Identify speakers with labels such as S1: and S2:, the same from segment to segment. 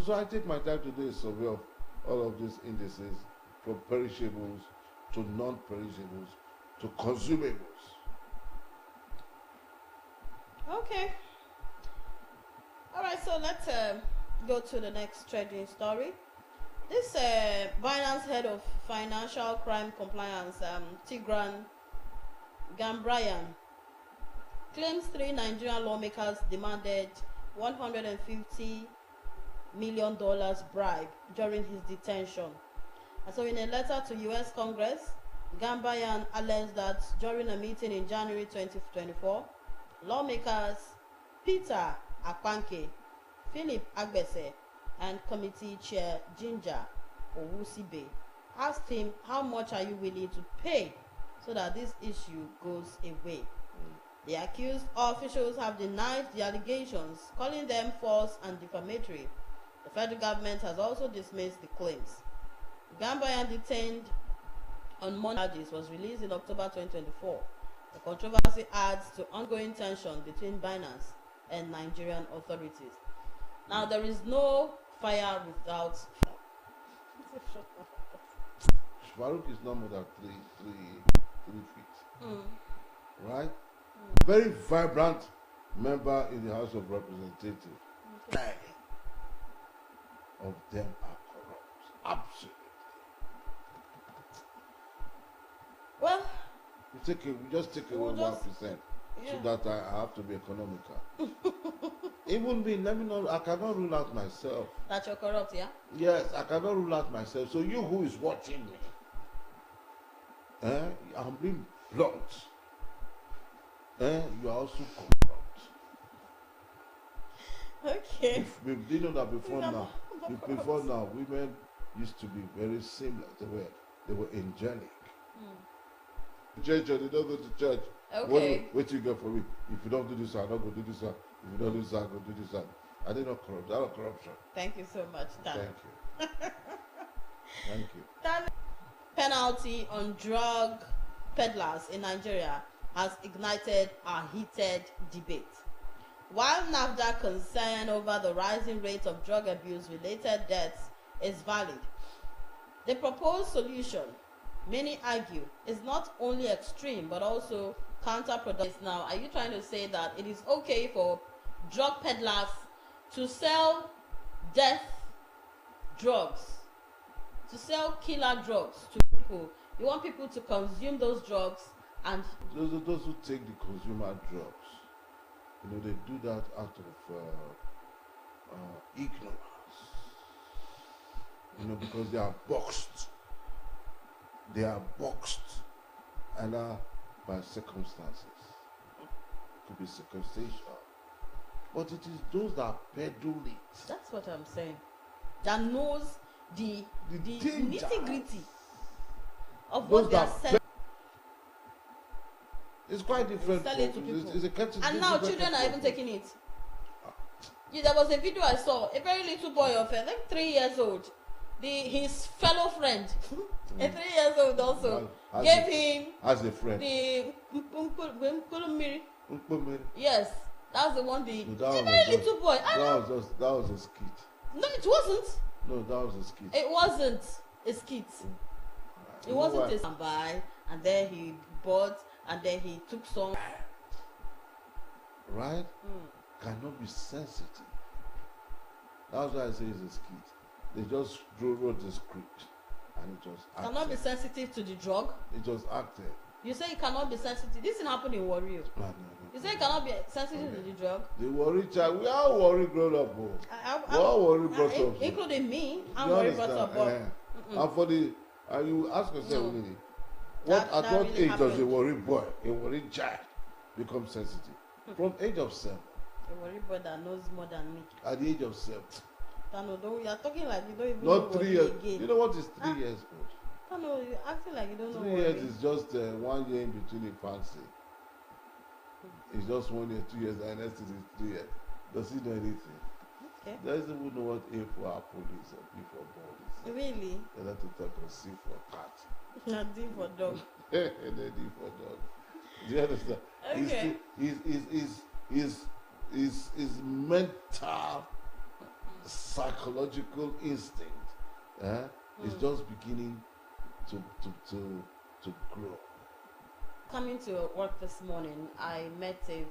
S1: So I take my time to do a survey of all of these indices, from perishables to non-perishables to consumables.
S2: Okay. All right. So let's go to the next trading story. This Binance head of financial crime compliance, Tigran Gambaryan, claims 3 Nigerian lawmakers demanded $150 million bribe during his detention. And so, in a letter to U.S. Congress, Gambaryan alleged that during a meeting in January 2024, lawmakers Peter Akpanke, Philip Agbese, and committee chair Ginger Owusibe asked him, how much are you willing to pay so that this issue goes away? The accused officials have denied the allegations, calling them false and defamatory. The federal government has also dismissed the claims. Gambaryan, detained on Monday charges, was released in October 2024. The controversy adds to ongoing tension between Binance and Nigerian authorities. Now, there is no fire without fire.
S1: Farouk is no more than 3 feet. Right? Very vibrant member in the House of Representatives. Okay. Of them are corrupt. Absolutely.
S2: Well,
S1: we just take away 1%,
S2: yeah,
S1: so that I have to be economical. Even me, let me know, I cannot rule out myself.
S2: that you're corrupt, yeah?
S1: Yes, I cannot rule out myself. So you who is watching me, I'm being blunt. You are also corrupt.
S2: Okay.
S1: Do you know that before now, women used to be very similar. They were angelic. Church, or they don't go to church.
S2: Okay.
S1: What you get for me? If you don't do this, I'll not go do this. If you don't do this, I'll go do this. I did not corrupt. That's not corruption.
S2: Thank you so much, Dan.
S1: Thank you. Thank you.
S2: Dan, penalty on drug peddlers in Nigeria has ignited a heated debate. While NAFDAC concern over the rising rate of drug abuse-related deaths is valid, the proposed solution, many argue, is not only extreme but also counterproductive. Now, are you trying to say that it is okay for drug peddlers to sell death drugs, to sell killer drugs to people? You want people to consume those drugs, and
S1: those who take the consumer drugs, they do that out of ignorance. Because they are boxed. They are boxed either by circumstances. It could be circumstantial. But it is those that peddle it.
S2: That's what I'm saying. That knows the nitty-gritty of
S1: Those
S2: what they are selling.
S1: It's quite different.
S2: Sell it to people.
S1: It's
S2: and now children are even taking it. Yeah, there was a video I saw. A very little boy of I think 3 years old. His fellow friend, a 3 years old also, gave him
S1: as a friend
S2: the yes, that's the one. A very little boy.
S1: That was a skit.
S2: No, it wasn't.
S1: No, that was a skit.
S2: It wasn't a skit. It wasn't a buy, and then he bought, and then he took some.
S1: Right? Cannot be sensitive. That's why I say it's a skit. They just wrote the script, and it was acted.
S2: Cannot be sensitive to the drug.
S1: It was acted.
S2: You say it cannot be sensitive. This didn't happen in Warrior.
S1: No.
S2: You say it cannot be sensitive to the drug.
S1: The worry child, we are worried grown up. We are worried brought up.
S2: Including me, I'm worried brought up.
S1: And for you ask yourself, really, at what age does a worried boy, a worried child, become sensitive? From age of 7.
S2: A worried boy that knows more than me.
S1: At the age of 7.
S2: Tano, you're talking like you don't even
S1: Not
S2: know
S1: 3 years.
S2: again.
S1: You know what is 3 years old?
S2: Tano, you're acting like you don't know
S1: 3 years is just 1 year in between a fancy. It's just 1 year, 2 years, and next is 3 years. Does he know anything?
S2: Okay.
S1: Doesn't even know what A for apple is or B for ball is.
S2: Really?
S1: They like to talk of C for cat.
S2: Not D for dog.
S1: And then D for dog. Do you understand?
S2: Okay.
S1: His mental psychological instinct is just beginning to grow.
S2: Coming to work this morning, I met the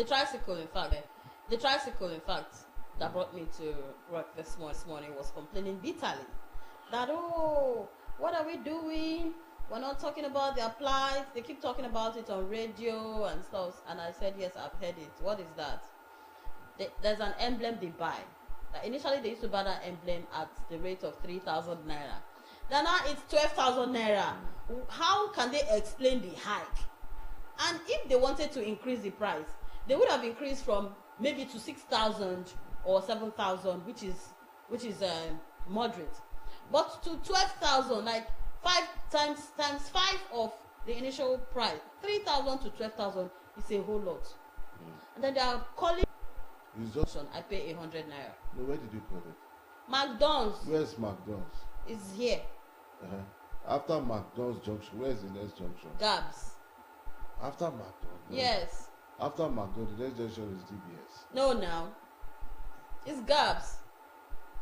S2: tricycle. The tricycle, in fact, that brought me to work this morning was complaining bitterly that, oh, what are we doing? We're not talking about the applied. They keep talking about it on radio and stuff. And I said, yes, I've heard it. What is that? There's an emblem they buy. Like initially, they used to buy that emblem at the rate of 3,000 naira. Then now it's 12,000 naira. How can they explain the hike? And if they wanted to increase the price, they would have increased from maybe to 6,000 or 7,000, which is moderate. But to 12,000, like 5 times 5 of the initial price, 3,000 to 12,000 is a whole lot. And then they are calling.
S1: It's just.
S2: I pay 100 naira.
S1: No, where did you call it?
S2: McDonald's.
S1: Where's McDonald's?
S2: It's here.
S1: After McDonald's junction, where's the next junction?
S2: Gabs.
S1: After McDonald's.
S2: Yes.
S1: After McDonald's, the next junction is DBS.
S2: No, now. It's Gabs.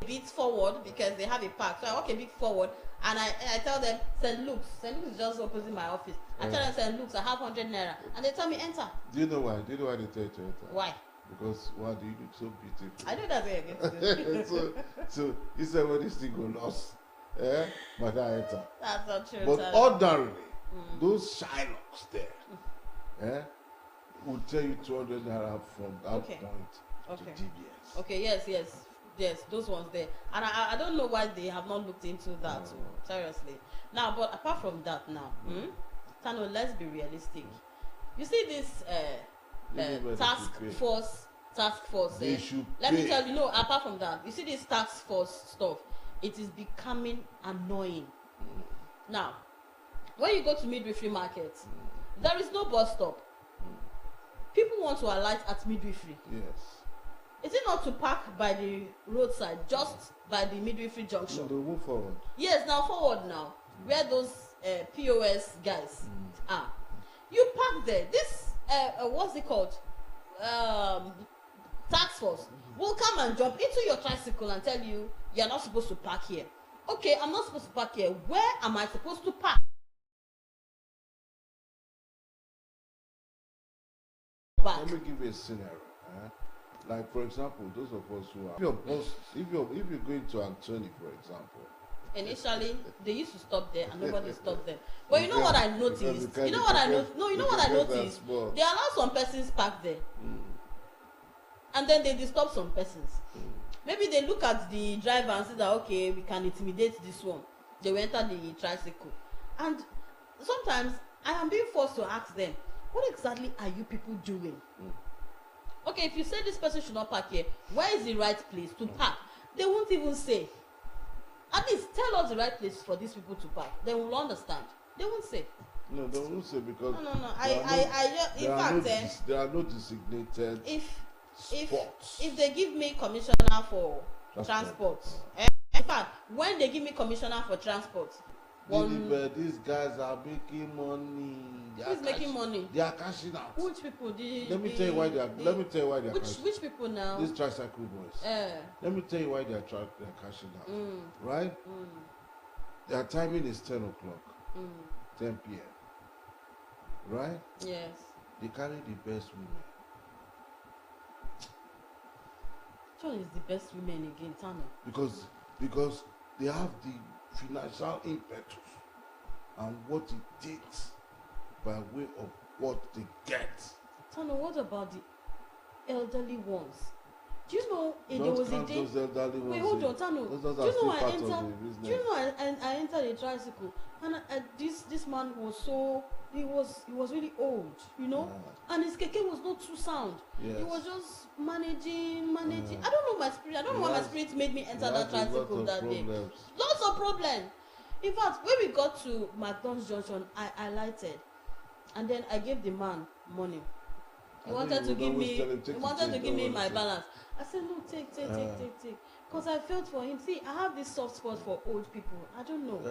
S2: A bit forward because they have a park. So I walk a bit forward and I tell them St. Luke's. St. Luke's is just opposite my office. I tell them St. Luke's, I have 100 naira. And they tell me enter.
S1: Do you know why? Do you know why they tell you to enter?
S2: Why?
S1: Because why do you look so beautiful?
S2: I know that's where you're getting to.
S1: so you said when this thing go lost, Madam enter.
S2: That's not true.
S1: But ordinarily, those Shylocks there, will tell you 200 naira from that point to DBS.
S2: Okay, yes, those ones there. And I don't know why they have not looked into that. Seriously. Now, but apart from that, now, Tano, let's be realistic. You see this task force. Let me tell you, no, apart from that, you see this task force stuff, it is becoming annoying. Now, when you go to midwifery market, there is no bus stop. People want to alight at midwifery.
S1: Yes.
S2: Is it not to park by the roadside, just by the midwifery junction?
S1: No, they move forward.
S2: Yes, now forward now, where those POS guys are. You park there. This what's it called? Task force will come and jump into your tricycle and tell you you're not supposed to park here. Okay, I'm not supposed to park here. Where am I supposed to park?
S1: Let me give you a scenario. Like for example, those of us who are if you're going to Anthony, for example.
S2: Initially, they used to stop there and nobody stopped them. But you know what I noticed? You know what I noticed? No, you know what I noticed? They allow some persons park there. And then they disturb some persons. Maybe they look at the driver and say that, okay, we can intimidate this one. They will enter the tricycle. And sometimes I am being forced to ask them, what exactly are you people doing? Okay, if you say this person should not park here, where is the right place to park? They won't even say. At least tell us the right place for these people to park. They will understand. They won't say.
S1: No, they won't say because
S2: no.
S1: There are no designated spots.
S2: If they give me commissioner for transport. In fact, when they give me commissioner for transport,
S1: these guys are making money.
S2: Who's making money?
S1: They are cashing out.
S2: Which people?
S1: Let me tell you why they are.
S2: Which people now?
S1: These tricycle boys. Let me tell you why they are cashing out. Right? Their timing is 10 o'clock. 10 p.m. Right?
S2: Yes.
S1: They carry the best women.
S2: Which one is the best women again, Tano?
S1: Because they have the financial impetus and what it takes by way of what they get.
S2: Tano, what about the elderly ones? Do you know
S1: there was a day?
S2: Wait, hold on, Tano. Do you know I entered a tricycle and this man was he was really old, you know, and his keke was not too sound. Yes. He was just managing. I don't know my spirit. I don't know why my spirit made me enter that tricycle that day. Lots of problems. In fact, when we got to McDonald's Junction, I lighted, and then I gave the man money. He wanted to give me my balance. I said, no, take. Because I felt for him. See, I have this soft spot for old people. I don't know.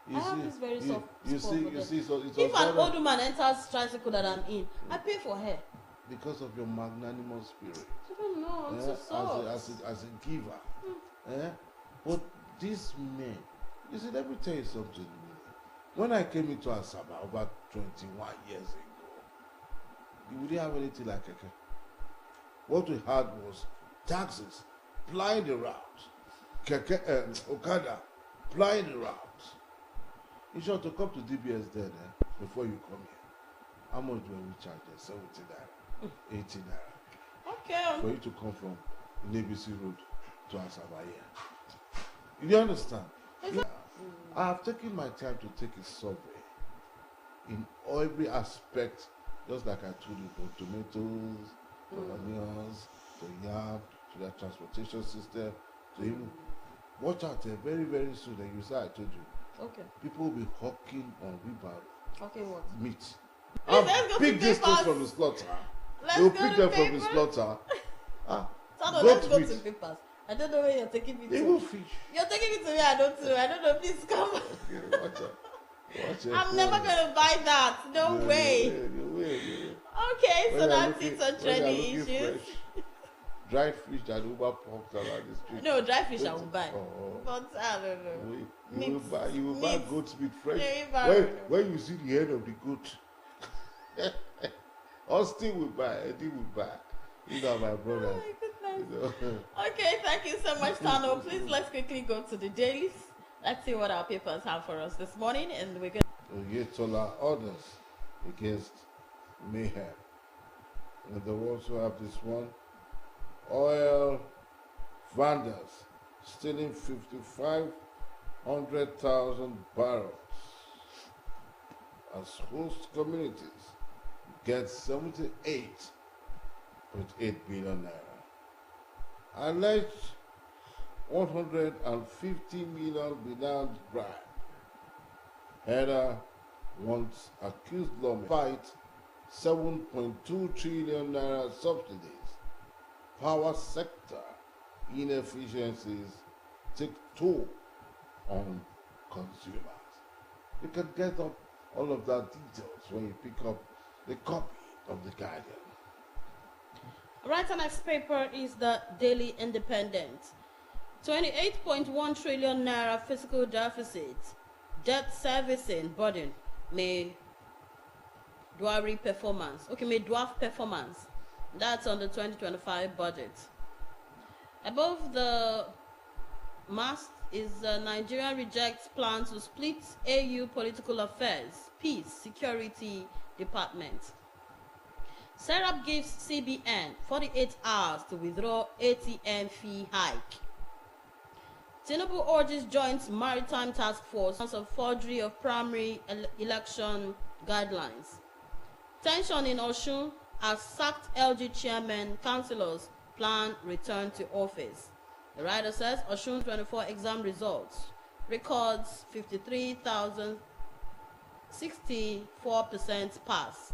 S2: I have this very soft spot for them. If an old woman enters tricycle that I'm in, I pay for her.
S1: because of your magnanimous spirit.
S2: I don't know. I'm so soft.
S1: As a giver. But these men, you see, let me tell you something. When I came into Asaba over 21 years ago, we didn't have anything like Keke. What we had was taxis plying the route, Okada plying the route. You should to come to DBS then before you come here. How much do we charge there? 70 naira, 80 naira.
S2: Okay.
S1: For you to come from ABC Road to Asaba here. You understand? I have taken my time to take a survey in every aspect, just like I told you, from tomatoes, to onions, to yam, to their transportation system, to even watch out there very, very soon. Like you said, I told you.
S2: Okay.
S1: People will be hawking on wheelbarrow.
S2: Okay, what?
S1: Meat.
S2: Let's
S1: I'll
S2: go
S1: pick
S2: to
S1: this thing
S2: papers.
S1: from the slaughter.
S2: Let's
S1: They'll
S2: go
S1: pick
S2: to
S1: them from the
S2: papers.
S1: slaughter.
S2: Sano,
S1: goat
S2: let's go
S1: meat.
S2: to papers. I don't know where you're taking me
S1: Even
S2: to.
S1: fish.
S2: You're taking me to where I don't know. I don't know. Please come.
S1: Okay, watch out. Watch out.
S2: I'm never going to buy that. No way.
S1: You will.
S2: Okay, so
S1: When
S2: that's
S1: you're
S2: it on
S1: when
S2: trending
S1: you're looking
S2: issues.
S1: fresh, dried fish that Uber pops around the street.
S2: No, dry fish I will buy.
S1: Oh.
S2: But I don't know.
S1: You will buy
S2: Meat.
S1: goat's meat fresh.
S2: Yeah, you buy
S1: When you see the head of the goat, Austin will buy, Eddie will buy. These are my
S2: Oh
S1: brothers.
S2: my goodness.
S1: You know.
S2: Okay, thank you so much, Tano. Please let's quickly go to the dailies. Let's see what our papers have for us this morning, and we're going
S1: Oyetola orders against mayhem. And they also have this one. Oil vendors stealing 5,500,000 barrels as host communities get 78.8 billion naira. Alleged 150 million Binance bribe. Heather wants accused lawmen fight 7.2 trillion naira subsidies. Power sector inefficiencies take toll on consumers. You can get up all of that details when you pick up the copy of The Guardian.
S2: Right, our next paper is the Daily Independent. 28.1 trillion naira fiscal deficit, debt servicing burden may dwarf performance. That's on the 2025 budget. Above the mast is Nigeria rejects plan to split AU political affairs, peace, security department. Serap gives CBN 48 hours to withdraw ATM fee hike. Tinubu urges joint maritime task force of forgery of primary election guidelines. Tension in Osun as sacked LG chairman, councillors plan return to office. The writer says Osun 24 exam results records 53,064% pass.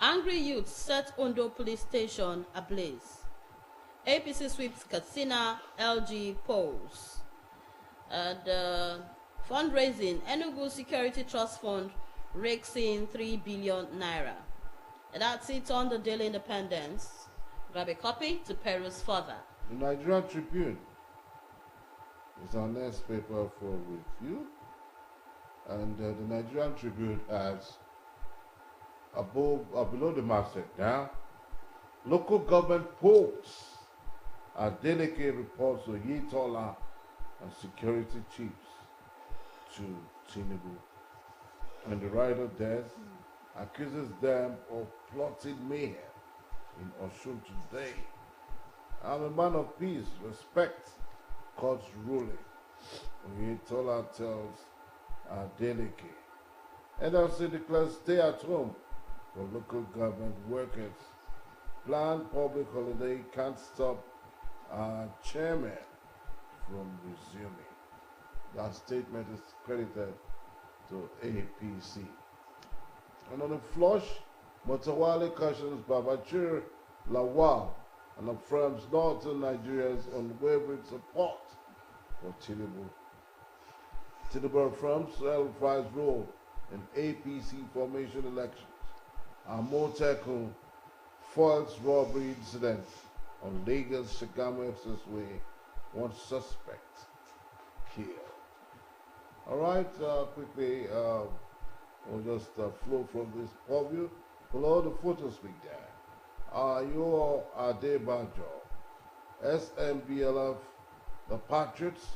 S2: Angry youth set Ondo police station ablaze. APC sweeps Katsina LG polls. And fundraising, Enugu Security Trust Fund rakes in 3 billion naira. And that's it on the Daily Independence. Grab a copy to peruse further.
S1: The Nigerian Tribune is our next paper for review. And the Nigerian Tribune has below the masthead down, local government polls. Adeleke reports Oyetola and security chiefs to Tinubu. And the writer there accuses them of plotting mayhem in Osun today. I'm a man of peace, respect court's ruling. Oyetola tells Adeleke. NLC declares stay at home for local government workers. Planned public holiday can't stop our chairman from resuming. That statement is credited to APC. And on the flush, Motawale cautions Babachir Lawal and affirms northern Nigeria's unwavering support for Tinubu. Tinubu affirms El-Rufai's role in APC formation elections. Amotekun False robbery incident on Lagos Shagamu Expressway. One suspect killed. All right, quickly, we'll just flow from this overview. Below the photo speak there. You all are Adebanjo, SMBLF, the Patriots,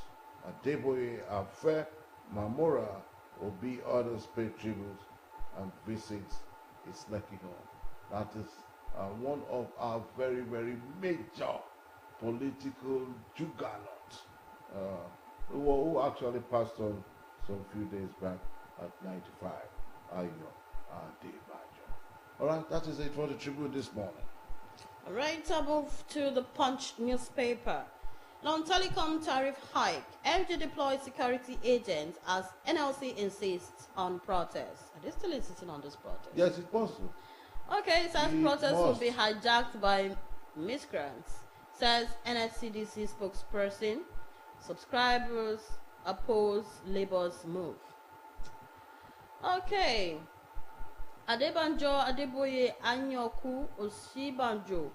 S1: Adeboye Afe, Mamora will be others pay tribute and visits his lucky home. That is one of our very, very major political juggernauts who actually passed on some few days back at 95. Ayo Adebanjo. All right, that is it for the tribute this morning.
S2: All right, I move to the Punch newspaper. Non-telecom tariff hike. FG deploys security agents as NLC insists on protest. Are they still insisting on this protest?
S1: Yes, it's possible.
S2: Okay, it says protests will be hijacked by miscreants, says NSCDC spokesperson. Subscribers oppose Labour's move. Okay. Adebanjo, Adeboye, Anyoku, Osibanjo,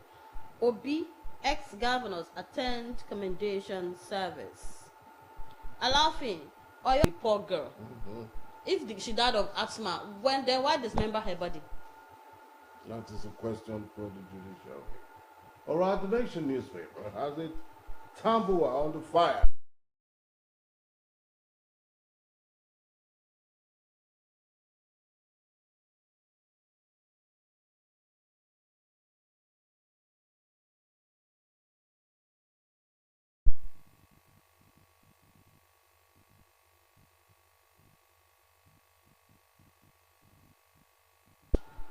S2: Obi, ex-governors attend commendation service. Alafin, or your poor girl. If she died of asthma, why dismember her body?
S1: That is a question for the judiciary. All right, the Nation newspaper has it Tambuwa on the fire.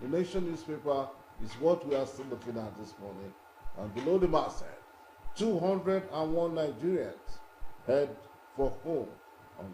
S1: The Nation newspaper is what we are still looking at this morning. And below the masthead, 201 Nigerians head for home on